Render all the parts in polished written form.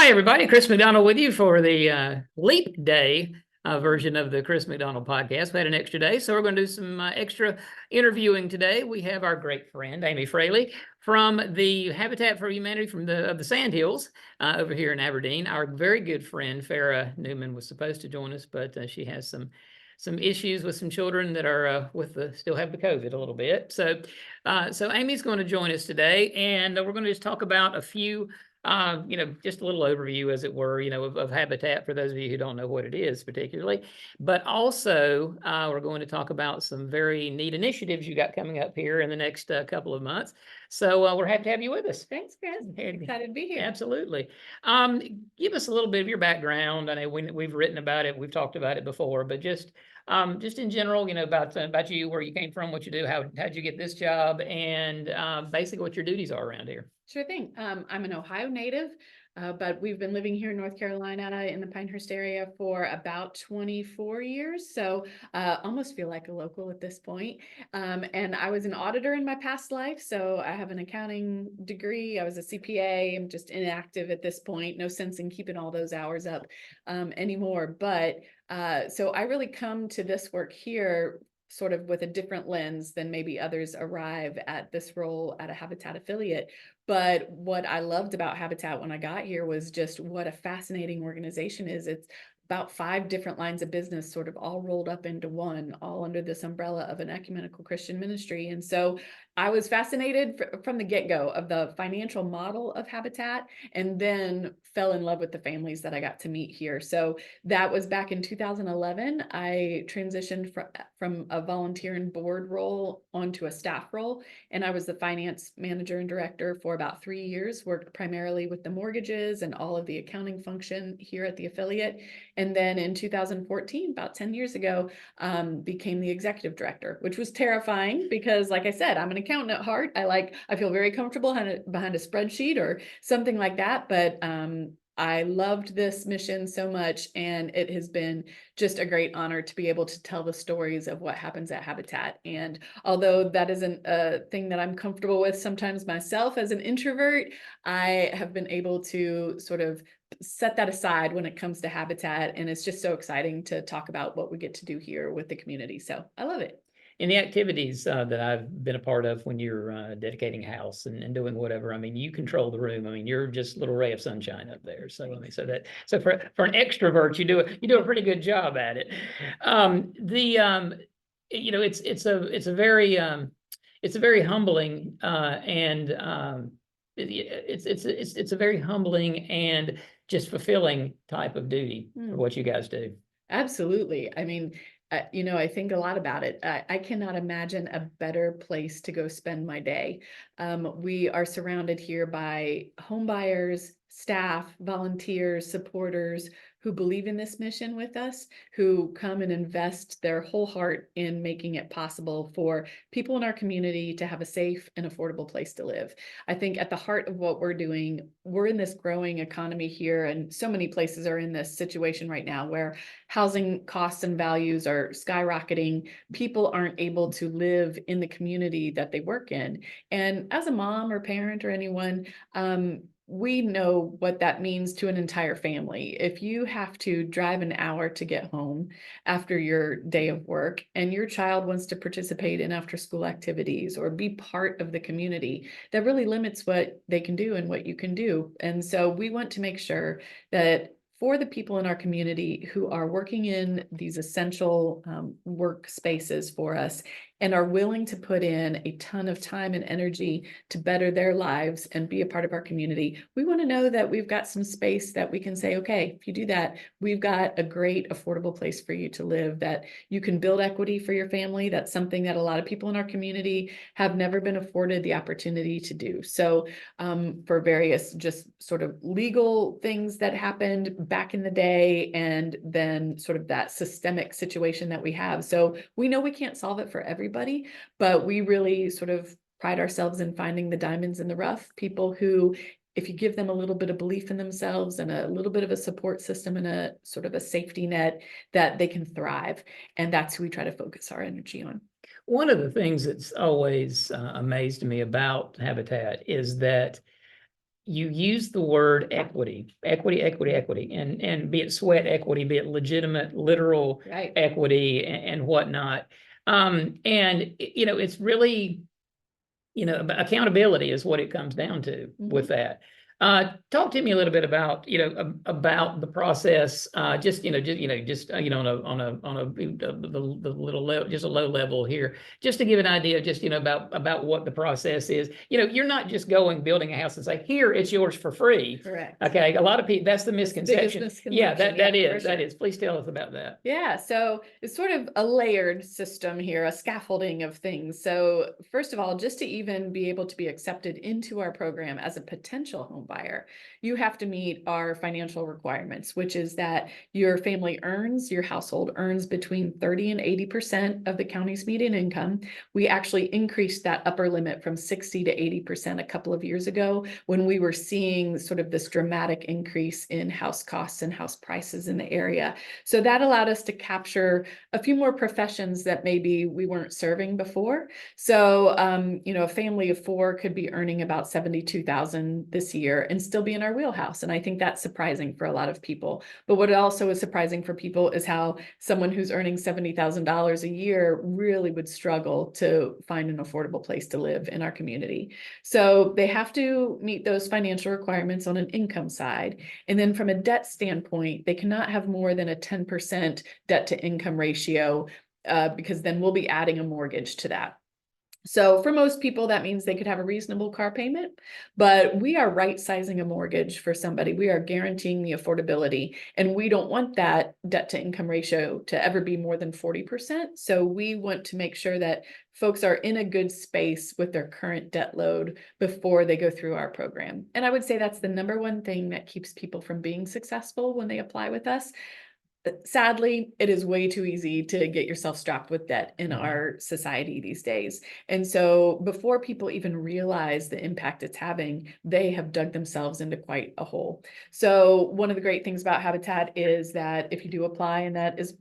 Hi, everybody. Chris McDonald with you for the Leap Day version of the Chris McDonald podcast. We had an extra day, so we're going to do some extra interviewing today. We have our great friend, Amie Fraley, from the Habitat for Humanity of the Sandhills over here in Aberdeen. Our very good friend, Farah Newman, was supposed to join us, but she has some issues with some children that are still have the COVID a little bit. So Amie's going to join us today, and we're going to just talk about a few just a little overview, as it were, of Habitat for those of you who don't know what it is particularly. But also, we're going to talk about some very neat initiatives you got coming up here in the next couple of months. So we're happy to have you with us. Thanks, Chris. Excited to be here. Absolutely. Give us a little bit of your background. I know we've written about it, we've talked about it before, but just in general, about you, where you came from, what you do, how'd you get this job, and basically what your duties are around here. Sure thing. I'm an Ohio native, but we've been living here in North Carolina in the Pinehurst area for about 24 years. So almost feel like a local at this point. And I was an auditor in my past life. So I have an accounting degree. I was a CPA. I'm just inactive at this point. No sense in keeping all those hours up anymore. But so I really come to this work here sort of with a different lens than maybe others arrive at this role at a Habitat affiliate. But what I loved about Habitat when I got here was just what a fascinating organization is. It's about 5 different lines of business sort of all rolled up into one, all under this umbrella of an ecumenical Christian ministry. And so I was fascinated from the get-go of the financial model of Habitat, and then fell in love with the families that I got to meet here. So that was back in 2011. I transitioned from a volunteer and board role onto a staff role, and I was the finance manager and director for about 3 years, worked primarily with the mortgages and all of the accounting function here at the affiliate. And then in 2014, about 10 years ago, became the executive director, which was terrifying because, like I said, I'm an accountant at heart. I feel very comfortable behind a spreadsheet or something like that. But I loved this mission so much, and it has been just a great honor to be able to tell the stories of what happens at Habitat. And although that isn't a thing that I'm comfortable with sometimes myself as an introvert, I have been able to sort of set that aside when it comes to Habitat. And it's just so exciting to talk about what we get to do here with the community. So I love it. In the activities that I've been a part of when you're dedicating a house and doing whatever, I mean, you control the room. I mean, you're just a little ray of sunshine up there. So I mean, so for an extrovert, you do a pretty good job at it. It's a very humbling it's a very humbling and just fulfilling type of duty for what you guys do. Absolutely. I mean, I think a lot about it. I cannot imagine a better place to go spend my day. We are surrounded here by home buyers, staff, volunteers, supporters who believe in this mission with us, who come and invest their whole heart in making it possible for people in our community to have a safe and affordable place to live. I think at the heart of what we're doing, we're in this growing economy here, and so many places are in this situation right now where housing costs and values are skyrocketing. People aren't able to live in the community that they work in. And as a mom or parent or anyone, we know what that means to an entire family. If you have to drive an hour to get home after your day of work, and your child wants to participate in after school activities or be part of the community, that really limits what they can do and what you can do. And so we want to make sure that for the people in our community who are working in these essential work spaces for us and are willing to put in a ton of time and energy to better their lives and be a part of our community, we want to know that we've got some space that we can say, okay, if you do that, we've got a great affordable place for you to live, that you can build equity for your family. That's something that a lot of people in our community have never been afforded the opportunity to do. So for various just sort of legal things that happened back in the day, and then sort of that systemic situation that we have. So we know we can't solve it for everybody, but we really sort of pride ourselves in finding the diamonds in the rough, people who, if you give them a little bit of belief in themselves and a little bit of a support system and a sort of a safety net, that they can thrive. And that's who we try to focus our energy on. One of the things that's always amazed me about Habitat is that you use the word equity, and be it sweat equity, be it legitimate, literal Right. equity and whatnot. And it's really, accountability is what it comes down to with that. Talk to me a little bit about, about the process, on the little level, just a low level here, just to give an idea, just, about what the process is. You're not just building a house and say, here, it's yours for free. Correct. Okay. A lot of people, that's the misconception. Yeah, misconception. that For is. Please tell us about that. Yeah, so it's sort of a layered system here, a scaffolding of things. So first of all, just to even be able to be accepted into our program as a potential home buyer, you have to meet our financial requirements, which is that your household earns between 30 and 80% of the county's median income. We actually increased that upper limit from 60 to 80% a couple of years ago when we were seeing sort of this dramatic increase in house costs and house prices in the area. So that allowed us to capture a few more professions that maybe we weren't serving before. So, a family of four could be earning about $72,000 this year and still be in our wheelhouse. And I think that's surprising for a lot of people. But what also is surprising for people is how someone who's earning $70,000 a year really would struggle to find an affordable place to live in our community. So they have to meet those financial requirements on an income side. And then from a debt standpoint, they cannot have more than a 10% debt to income ratio, because then we'll be adding a mortgage to that. So for most people, that means they could have a reasonable car payment, but we are right sizing a mortgage for somebody. We are guaranteeing the affordability, and we don't want that debt to income ratio to ever be more than 40%. So we want to make sure that folks are in a good space with their current debt load before they go through our program. And I would say that's the number one thing that keeps people from being successful when they apply with us. Sadly, it is way too easy to get yourself strapped with debt in our society these days. And so before people even realize the impact it's having, they have dug themselves into quite a hole. So one of the great things about Habitat is that if you do apply, and that is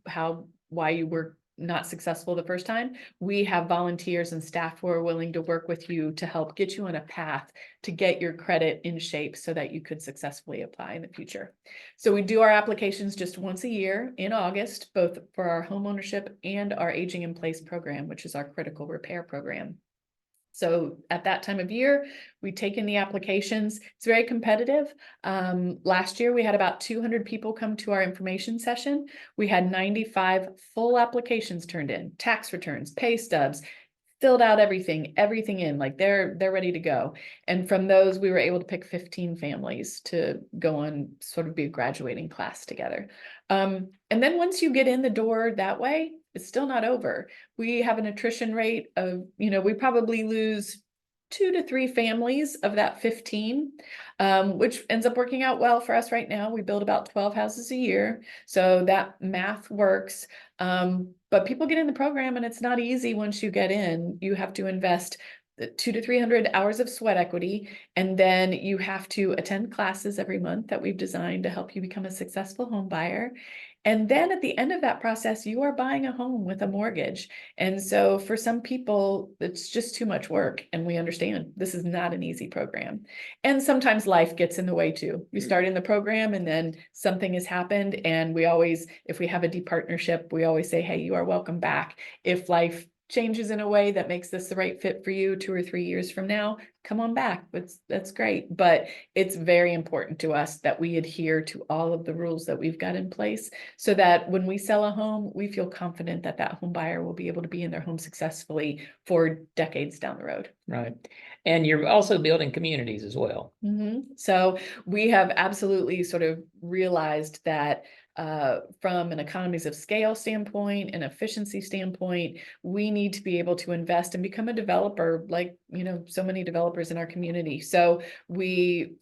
why you were not successful the first time, we have volunteers and staff who are willing to work with you to help get you on a path to get your credit in shape so that you could successfully apply in the future. So we do our applications just once a year in August, both for our home ownership and our aging in place program, which is our critical repair program. So at that time of year, we take in the applications. It's very competitive. Last year, we had about 200 people come to our information session. We had 95 full applications turned in, tax returns, pay stubs, filled out everything in, like they're ready to go. And from those, we were able to pick 15 families to go on sort of be a graduating class together. And then once you get in the door that way, it's still not over. We have an attrition rate of, we probably lose 2 to 3 families of that 15, which ends up working out well for us right now. We build about 12 houses a year, so that math works. But people get in the program and it's not easy once you get in. You have to invest 200 to 300 hours of sweat equity, and then you have to attend classes every month that we've designed to help you become a successful home buyer. And then at the end of that process, you are buying a home with a mortgage. And so for some people, it's just too much work. And we understand this is not an easy program. And sometimes life gets in the way too. You start in the program and then something has happened. And we always, if we have a deep partnership, we always say, hey, you are welcome back. If life changes in a way that makes this the right fit for you 2 or 3 years from now, come on back. That's great. But it's very important to us that we adhere to all of the rules that we've got in place so that when we sell a home, we feel confident that that home buyer will be able to be in their home successfully for decades down the road. Right. And you're also building communities as well. So we have absolutely sort of realized that from an economies of scale standpoint and efficiency standpoint, we need to be able to invest and become a developer like, so many developers in our community. So we,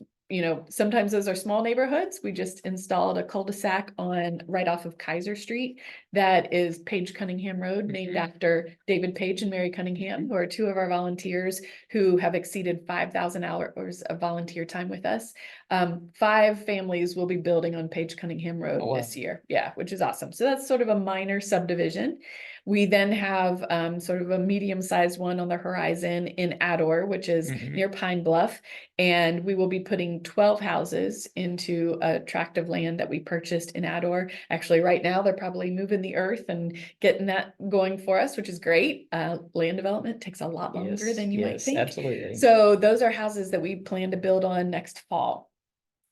sometimes those are small neighborhoods. We just installed a cul-de-sac right off of Kaiser Street that is Page Cunningham Road, named after David Page and Mary Cunningham, who are 2 of our volunteers who have exceeded 5,000 hours of volunteer time with us. 5 families will be building on Page Cunningham Road this year. Yeah, which is awesome. So that's sort of a minor subdivision. We then have sort of a medium-sized one on the horizon in Ador, which is near Pine Bluff. And we will be putting 12 houses into a tract of land that we purchased in Ador. Actually, right now, they're probably moving the earth and getting that going for us, which is great. Land development takes a lot longer than you might think. Absolutely. So those are houses that we plan to build on next fall.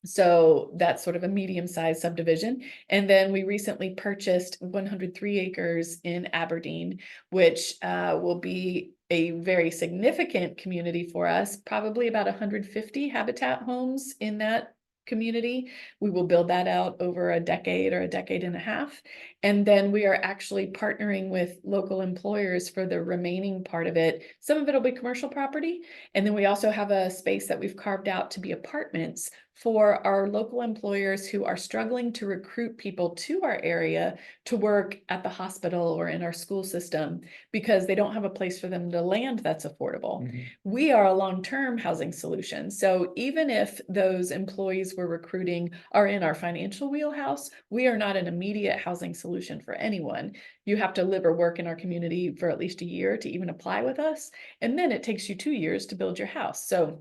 So that's sort of a medium-sized subdivision. And then we recently purchased 103 acres in Aberdeen, which will be a very significant community for us, probably about 150 habitat homes in that community. We will build that out over a decade or a decade and a half. And then we are actually partnering with local employers for the remaining part of it. Some of it will be commercial property. And then we also have a space that we've carved out to be apartments for our local employers who are struggling to recruit people to our area to work at the hospital or in our school system because they don't have a place for them to land that's affordable. We are a long-term housing solution. So even if those employees we're recruiting are in our financial wheelhouse, we are not an immediate housing solution for anyone. You have to live or work in our community for at least a year to even apply with us. And then it takes you 2 years to build your house. So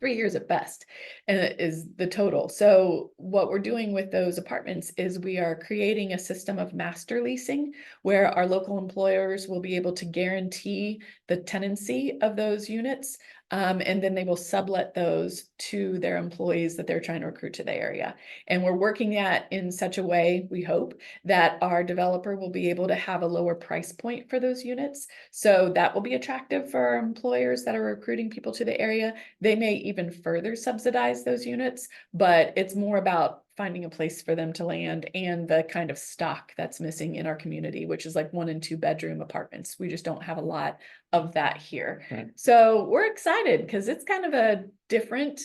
3 years at best, and it is the total. So what we're doing with those apartments is we are creating a system of master leasing where our local employers will be able to guarantee the tenancy of those units. And then they will sublet those to their employees that they're trying to recruit to the area. And we're working that in such a way, we hope, that our developer will be able to have a lower price point for those units. So that will be attractive for our employers that are recruiting people to the area. They may even further subsidize those units, but it's more about finding a place for them to land and the kind of stock that's missing in our community, which is like 1 and 2 bedroom apartments. We just don't have a lot of that here. Right. So we're excited because it's kind of a different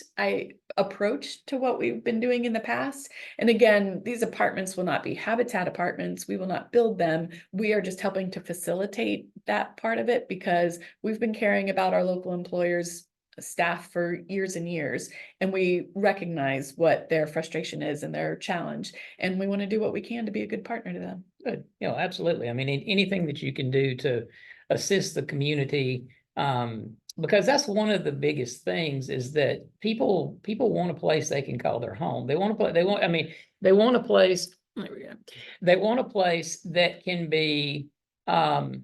approach to what we've been doing in the past. And again, these apartments will not be habitat apartments. We will not build them. We are just helping to facilitate that part of it because we've been caring about our local employers' staff for years and years, and we recognize what their frustration is and their challenge, and we want to do what we can to be a good partner to them. Good. Absolutely. I mean, anything that you can do to assist the community, because that's one of the biggest things is that people want a place they can call their home. They want they want a place. There we go. They want a place that can be, that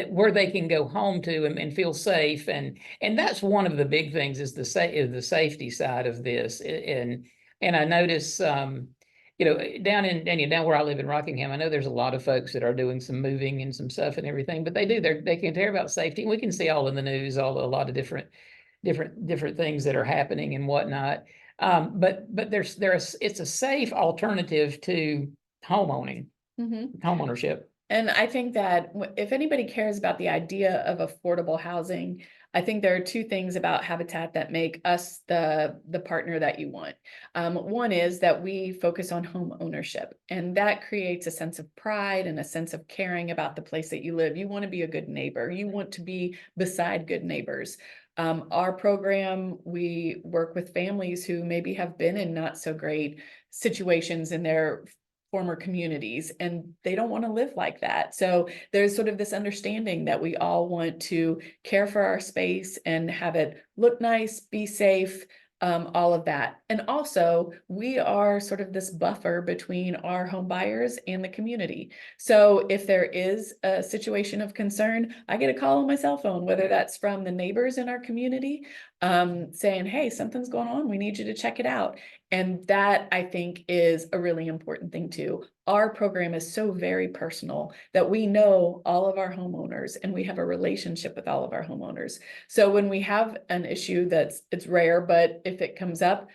where they can go home to and feel safe. And that's one of the big things is the safety side of this. And I notice, down where I live in Rockingham, I know there's a lot of folks that are doing some moving and some stuff and everything, but they can care about safety. And we can see all in the news, a lot of different things that are happening and whatnot. But it's a safe alternative to homeowning, homeownership. And I think that if anybody cares about the idea of affordable housing, I think there are 2 things about Habitat that make us the partner that you want. One is that we focus on home ownership, and that creates a sense of pride and a sense of caring about the place that you live. You want to be a good neighbor. You want to be beside good neighbors. Our program, we work with families who maybe have been in not so great situations in their former communities, and they don't want to live like that. So there's sort of this understanding that we all want to care for our space and have it look nice, be safe, all of that. And also, we are sort of this buffer between our home buyers and the community. So if there is a situation of concern, I get a call on my cell phone, whether that's from the neighbors in our community, saying, hey, something's going on. We need you to check it out. And that, I think, is a really important thing too. Our program is so very personal that we know all of our homeowners and we have a relationship with all of our homeowners. So when we have an issue it's rare, but if it comes up,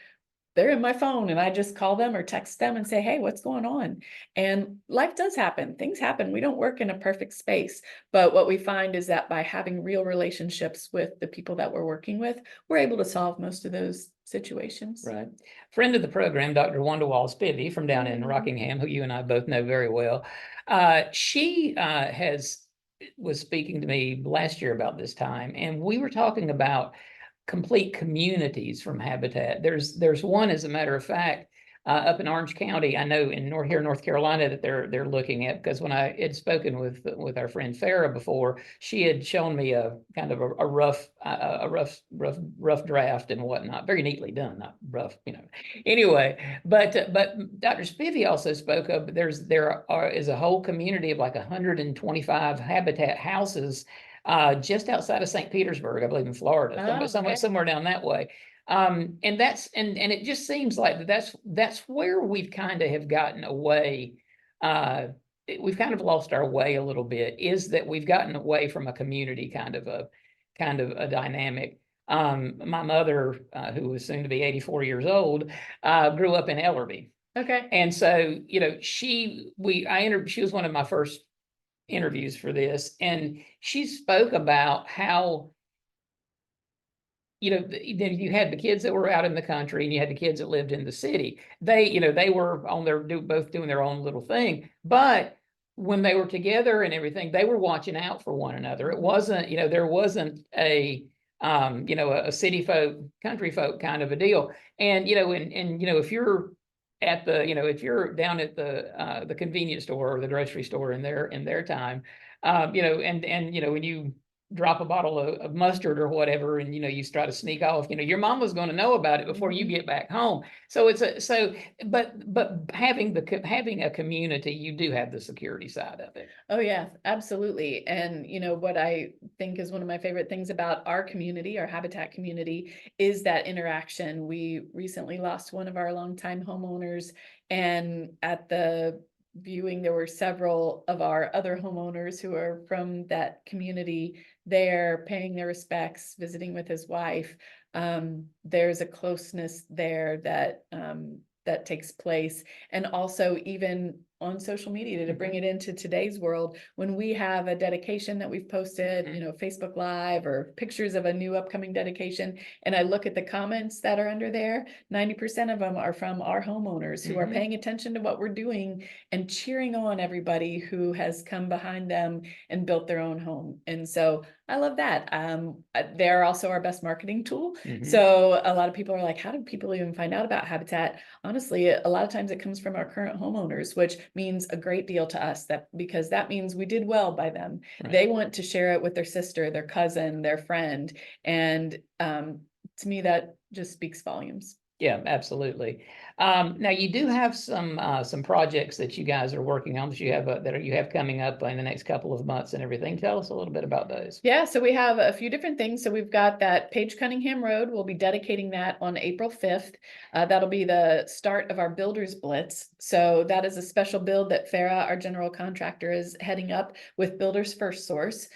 they're in my phone and I just call them or text them and say, hey, what's going on? And life does happen. Things happen. We don't work in a perfect space. But what we find is that by having real relationships with the people that we're working with, we're able to solve most of those situations. Right. Friend of the program, Dr. Wanda Spivey from down in Rockingham, who you and I both know very well. She was speaking to me last year about this time, and we were talking about complete communities from Habitat. There's one, as a matter of fact, up in Orange County. I know in North Carolina that they're looking at, because when I had spoken with our friend Farah before, she had shown me a kind of a rough draft and whatnot, very neatly done, not rough, Anyway, but Dr. Spivey also spoke of there is a whole community of like 125 habitat houses just outside of St. Petersburg, I believe in Florida, somewhere down that way. And it just seems like that's where we've kind of have gotten away. We've kind of lost our way a little bit, is that we've gotten away from a community kind of a dynamic. My mother, who was soon to be 84 years old, grew up in Ellerby. Okay. And so, she was one of my first interviews for this, and she spoke about how you had the kids that were out in the country and you had the kids that lived in the city. They were on both doing their own little thing, but when they were together and everything, they were watching out for one another. It wasn't, there wasn't a city folk, country folk kind of a deal. And, if you're at if you're down at the convenience store or the grocery store in their time, when you drop a bottle of mustard or whatever, and you try to sneak off, your mama's going to know about it before you get back home. So but having a community, you do have the security side of it. Oh yeah, absolutely. And what I think is one of my favorite things about our community, our habitat community, is that interaction. We recently lost one of our longtime homeowners, and at the viewing, there were several of our other homeowners who are from that community there, paying their respects, visiting with his wife. There's a closeness there that takes place. And also even on social media, to bring it into today's world, when we have a dedication that we've posted, Facebook Live or pictures of a new upcoming dedication, and I look at the comments that are under there, 90% of them are from our homeowners who are paying attention to what we're doing and cheering on everybody who has come behind them and built their own home. And so I love that. They're also our best marketing tool. So a lot of people are like, how do people even find out about Habitat? Honestly, a lot of times it comes from our current homeowners, which means a great deal to us, because that means we did well by them. Right. They want to share it with their sister, their cousin, their friend. And to me, that just speaks volumes. Yeah, absolutely. Now you do have some projects that you guys are working on that you have coming up in the next couple of months and everything. Tell us a little bit about those. Yeah, so we have a few different things. So we've got that Page Cunningham Road. We'll be dedicating that on April 5th. That'll be the start of our Builders Blitz. So that is a special build that Farah, our general contractor, is heading up with Builders First Source.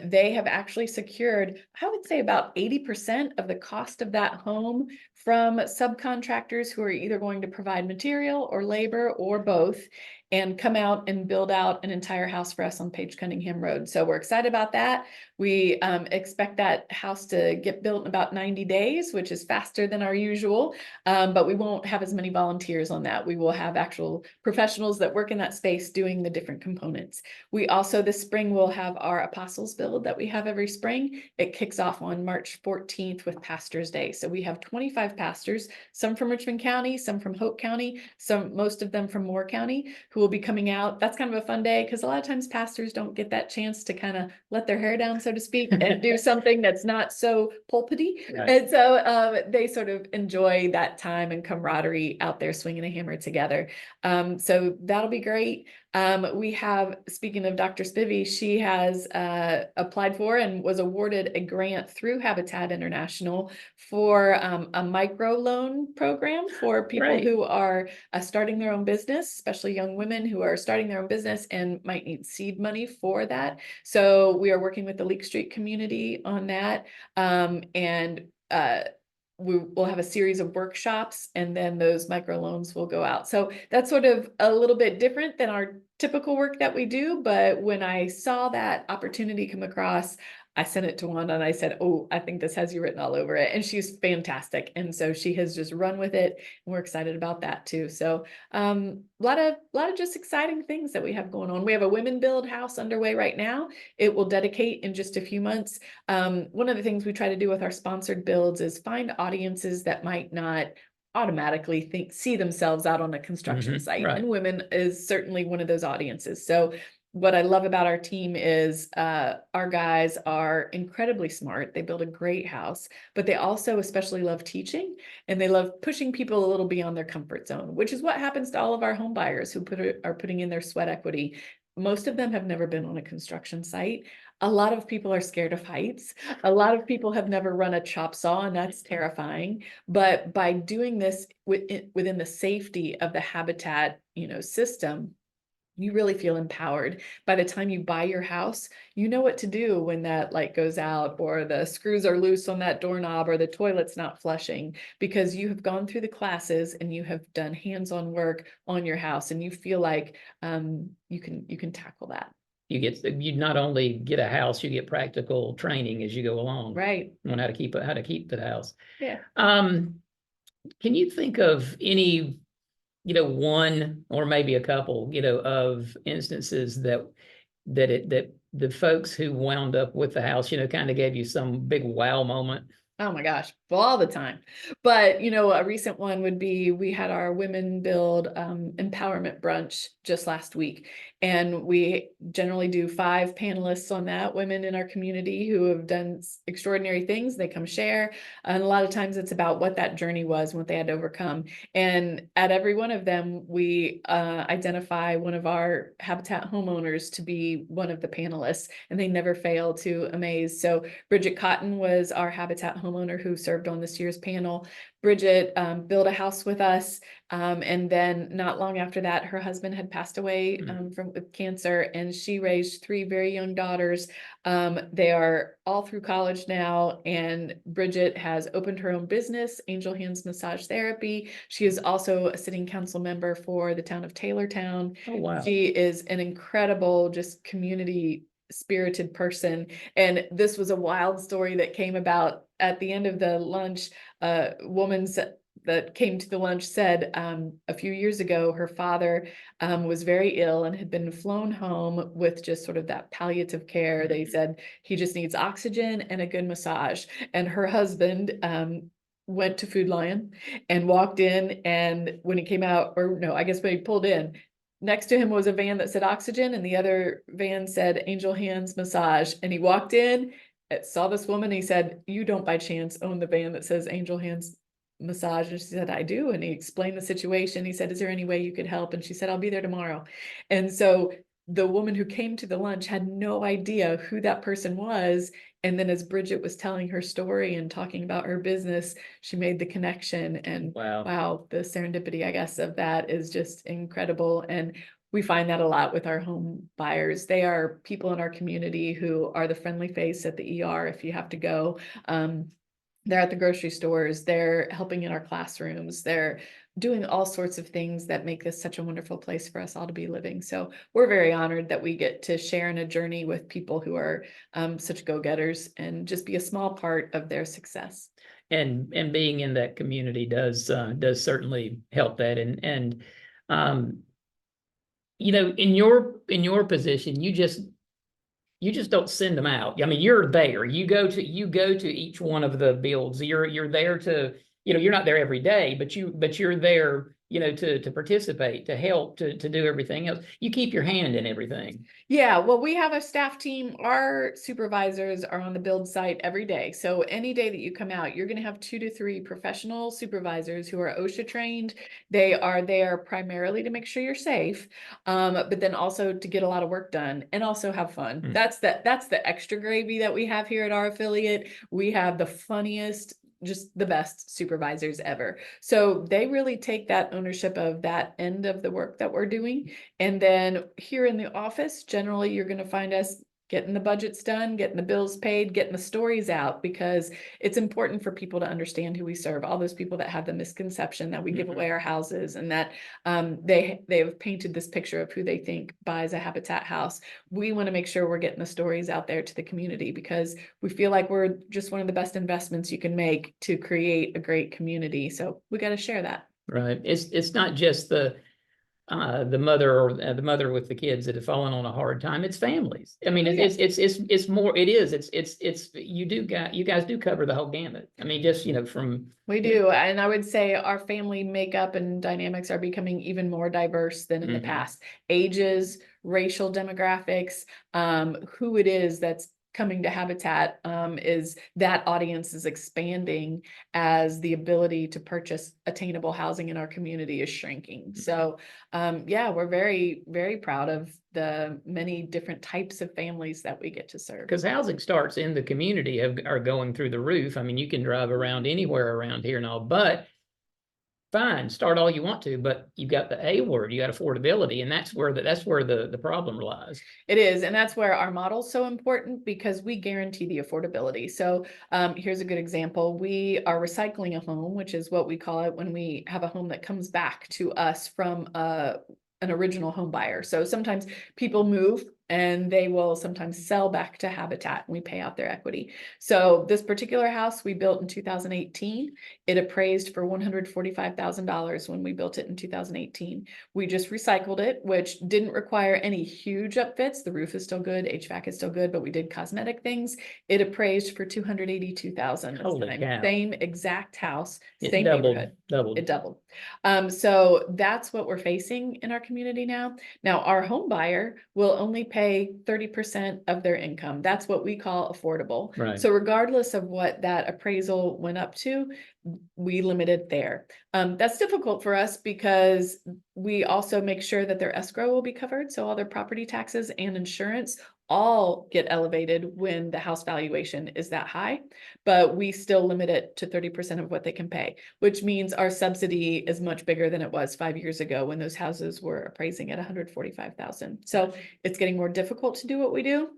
They have actually secured, I would say, about 80% of the cost of that home from subcontractors who are either going to provide material or labor or both, and come out and build out an entire house for us on Page Cunningham Road. So we're excited about that. We expect that house to get built in about 90 days, which is faster than our usual, but we won't have as many volunteers on that. We will have actual professionals that work in that space doing the different components. We also, this spring, will have our Apostles build that we have every spring. It kicks off on March 14th with Pastors Day. So we have 25 pastors, some from Richmond County, some from Hope County, most of them from Moore County, who will be coming out. That's kind of a fun day because a lot of times pastors don't get that chance to kind of let their hair down, so to speak, and do something that's not so pulpity. Right. And so they sort of enjoy that time and camaraderie out there swinging a hammer together. So that'll be great. We have, speaking of Dr. Spivey, she has applied for and was awarded a grant through Habitat International for a micro loan program for people who are starting their own business, especially young women who are starting their own business and might need seed money for that. So we are working with the Leek Street community on that. We will have a series of workshops, and then those microloans will go out. So that's sort of a little bit different than our typical work that we do. But when I saw that opportunity come across, I sent it to Wanda and I said, oh, I think this has you written all over it. And she's fantastic. And so she has just run with it. And we're excited about that too. So a lot of just exciting things that we have going on. We have a Women Build house underway right now. It will dedicate in just a few months. One of the things we try to do with our sponsored builds is find audiences that might not automatically see themselves out on a construction site. right. And women is certainly one of those audiences. So what I love about our team is our guys are incredibly smart. They build a great house, but they also especially love teaching, and they love pushing people a little beyond their comfort zone, which is what happens to all of our home buyers who are putting in their sweat equity. Most of them have never been on a construction site. A lot of people are scared of heights. A lot of people have never run a chop saw, and that's terrifying. But by doing this within the safety of the habitat, system, you really feel empowered. By the time you buy your house, you know what to do when that light goes out, or the screws are loose on that doorknob, or the toilet's not flushing, because you have gone through the classes and you have done hands-on work on your house, and you feel like you can tackle that. You not only get a house, you get practical training as you go along Right. on how to keep the house. Yeah. Can you think of any, one or maybe a couple, of instances that the folks who wound up with the house, kind of gave you some big wow moment? Oh my gosh, well, all the time. But, a recent one would be, we had our Women Build empowerment brunch just last week. And we generally do 5 panelists on that, women in our community who have done extraordinary things. They come share. And a lot of times it's about what that journey was, what they had to overcome. And at every one of them, we identify one of our Habitat homeowners to be one of the panelists, and they never fail to amaze. So Bridget Cotton was our Habitat homeowner who served on this year's panel. Bridget built a house with us, and then not long after that, her husband had passed away from cancer, and she raised 3 very young daughters. They are all through college now, and Bridget has opened her own business, Angel Hands Massage Therapy. She is also a sitting council member for the town of Taylortown. Oh, wow. She is an incredible, just community spirited person. And this was a wild story that came about at the end of the lunch. A woman that came to the lunch said a few years ago, her father was very ill and had been flown home with just sort of that palliative care. They said he just needs oxygen and a good massage. And her husband went to Food Lion and walked in, and when he came out, or no, I guess when he pulled in, next to him was a van that said oxygen, and the other van said Angel Hands Massage. And he walked in, saw this woman, he said, "You don't by chance own the van that says Angel Hands Massage?" And she said, "I do." And he explained the situation. He said, "Is there any way you could help?" And she said, "I'll be there tomorrow." And so the woman who came to the lunch had no idea who that person was. And then as Bridget was telling her story and talking about her business, she made the connection. And wow, the serendipity, I guess, of that is just incredible. And we find that a lot with our home buyers. They are people in our community who are the friendly face at the ER if you have to go. They're at the grocery stores, they're helping in our classrooms, they're doing all sorts of things that make this such a wonderful place for us all to be living. So we're very honored that we get to share in a journey with people who are such go-getters, and just be a small part of their success. And being in that community does certainly help that. And in your position, you just don't send them out. I mean, you're there. You go to each one of the builds. You're there to, you're not there every day, but you're there, to participate, to help, to do everything else. You keep your hand in everything. Yeah, well, we have a staff team. Our supervisors are on the build site every day. So any day that you come out, you're going to have 2 to 3 professional supervisors who are OSHA trained. They are there primarily to make sure you're safe, but then also to get a lot of work done and also have fun. That's the extra gravy that we have here at our affiliate. We have the funniest, just the best supervisors ever. So they really take that ownership of that end of the work that we're doing. And then here in the office, generally, you're going to find us getting the budgets done, getting the bills paid, getting the stories out, because it's important for people to understand who we serve. All those people that have the misconception that we give away our houses, and that they have painted this picture of who they think buys a Habitat house. We want to make sure we're getting the stories out there to the community, because we feel like we're just one of the best investments you can make to create a great community. So we got to share that. Right. It's not just the the mother or the mother with the kids that have fallen on a hard time. It's families. I mean, Oh, yeah. it's more, it is, you guys do cover the whole gamut. I mean, just, from. We do, and I would say our family makeup and dynamics are becoming even more diverse than in the Mhm. past. Ages, racial demographics, who it is that's coming to Habitat, is that audience is expanding as the ability to purchase attainable housing in our community is shrinking. So, yeah, we're very, very proud of the many different types of families that we get to serve. Because housing starts in the community are going through the roof. I mean, you can drive around anywhere around here and all, but fine, start all you want to, but you got the A word, you got affordability, and that's where the problem lies. It is, and that's where our model's so important because we guarantee the affordability. So here's a good example. We are recycling a home, which is what we call it when we have a home that comes back to us from an original home buyer. So sometimes people move and they will sometimes sell back to Habitat and we pay out their equity. So this particular house we built in 2018, it appraised for $145,000 when we built it in 2018. We just recycled it, which didn't require any huge upfits. The roof is still good, HVAC is still good, but we did cosmetic things. It appraised for $282,000. Holy cow. Same exact house, It same neighborhood. doubled. It doubled. So that's what we're facing in our community now. Now, our home buyer will only pay 30% of their income. That's what we call affordable. Right. So regardless of what that appraisal went up to, we limit it there. That's difficult for us because we also make sure that their escrow will be covered. So all their property taxes and insurance all get elevated when the house valuation is that high, but we still limit it to 30% of what they can pay, which means our subsidy is much bigger than it was 5 years ago when those houses were appraising at 145,000. So it's getting more difficult to do what we do,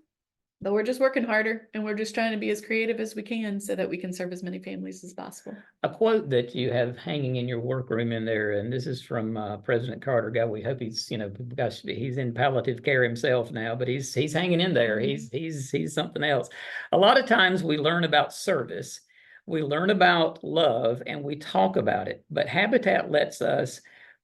but we're just working harder and we're just trying to be as creative as we can so that we can serve as many families as possible. A quote that you have hanging in your workroom in there, and this is from President Carter. God, we hope he's, gosh, he's in palliative care himself now, but he's hanging in there. He's something else. A lot of times we learn about service, we learn about love, and we talk about it, but Habitat lets us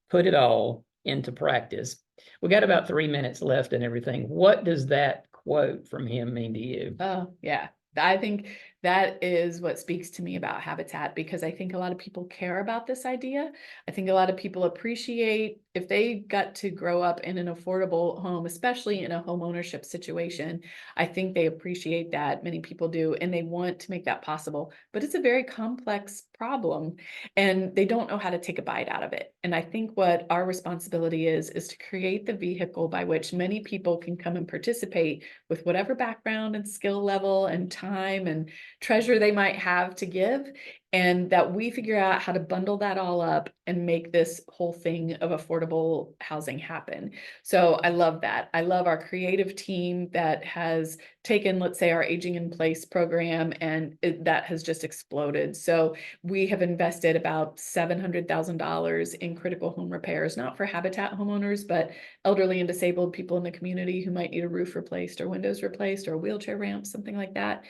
put it all into practice. We got about 3 minutes left and everything. What does that quote from him mean to you? Oh, yeah. I think that is what speaks to me about Habitat, because I think a lot of people care about this idea. I think a lot of people appreciate if they got to grow up in an affordable home, especially in a home ownership situation. I think they appreciate that. Many people do, and they want to make that possible, but it's a very complex problem and they don't know how to take a bite out of it. And I think what our responsibility is to create the vehicle by which many people can come and participate with whatever background and skill level and time and treasure they might have to give, and that we figure out how to bundle that all up and make this whole thing of affordable housing happen. So I love that. I love our creative team that has taken, let's say, our Aging in Place program, and that has just exploded. So we have invested about $700,000 in critical home repairs, not for Habitat homeowners, but elderly and disabled people in the community who might need a roof replaced or windows replaced or a wheelchair ramp, something like that.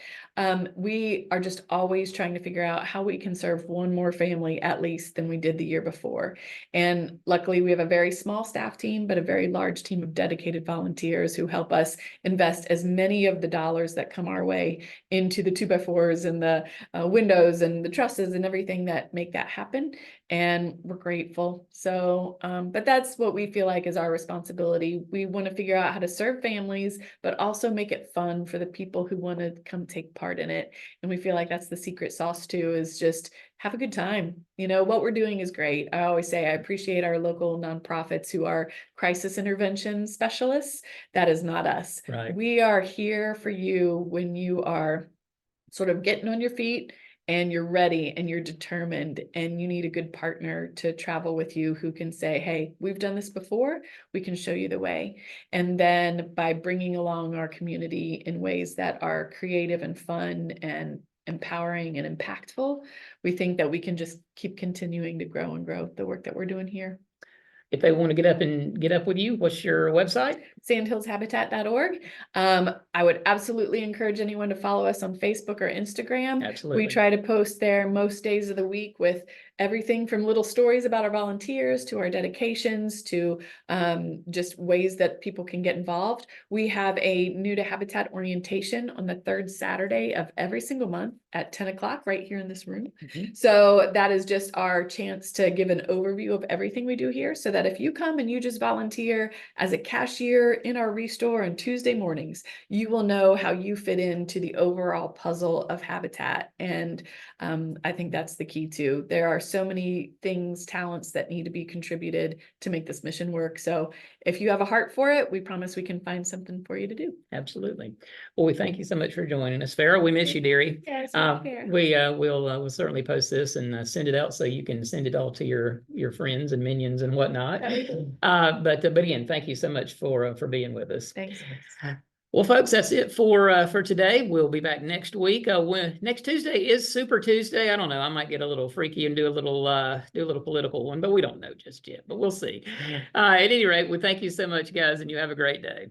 We are just always trying to figure out how we can serve one more family at least than we did the year before. And luckily we have a very small staff team, but a very large team of dedicated volunteers who help us invest as many of the dollars that come our way into the 2x4s and the windows and the trusses and everything that make that happen. And we're grateful. So, but that's what we feel like is our responsibility. We want to figure out how to serve families, but also make it fun for the people who want to come take part in it. And we feel like that's the secret sauce too, is just have a good time. What we're doing is great. I always say I appreciate our local nonprofits who are crisis intervention specialists. That is not us. Right. We are here for you when you are sort of getting on your feet and you're ready and you're determined and you need a good partner to travel with you who can say, hey, we've done this before, we can show you the way. And then by bringing along our community in ways that are creative and fun and empowering and impactful, we think that we can just keep continuing to grow and grow the work that we're doing here. if they want to get up with you, what's your website? Sandhillshabitat.org. I would absolutely encourage anyone to follow us on Facebook or Instagram. Absolutely. We try to post there most days of the week with everything from little stories about our volunteers to our dedications to just ways that people can get involved. We have a new to Habitat orientation on the third Saturday of every single month at 10 o'clock right here in this room. So that is just our chance to give an overview of everything we do here, so that if you come and you just volunteer as a cashier in our restore on Tuesday mornings, you will know how you fit into the overall puzzle of Habitat. And I think that's the key too. There are so many things, talents that need to be contributed to make this mission work. So if you have a heart for it, we promise we can find something for you to do. Absolutely. Well, we thank you so much for joining us, Farrah. We miss you, dearie. Yes, We'll certainly post this and send it out so you can send it all to your friends and minions and whatnot. But again, thank you so much for being with us. Thanks. Well, folks, that's it for today. We'll be back next week. Next Tuesday is Super Tuesday. I don't know. I might get a little freaky and do a little political one, but we don't know just yet. But we'll see. At any rate, we thank you so much, guys, and you have a great day.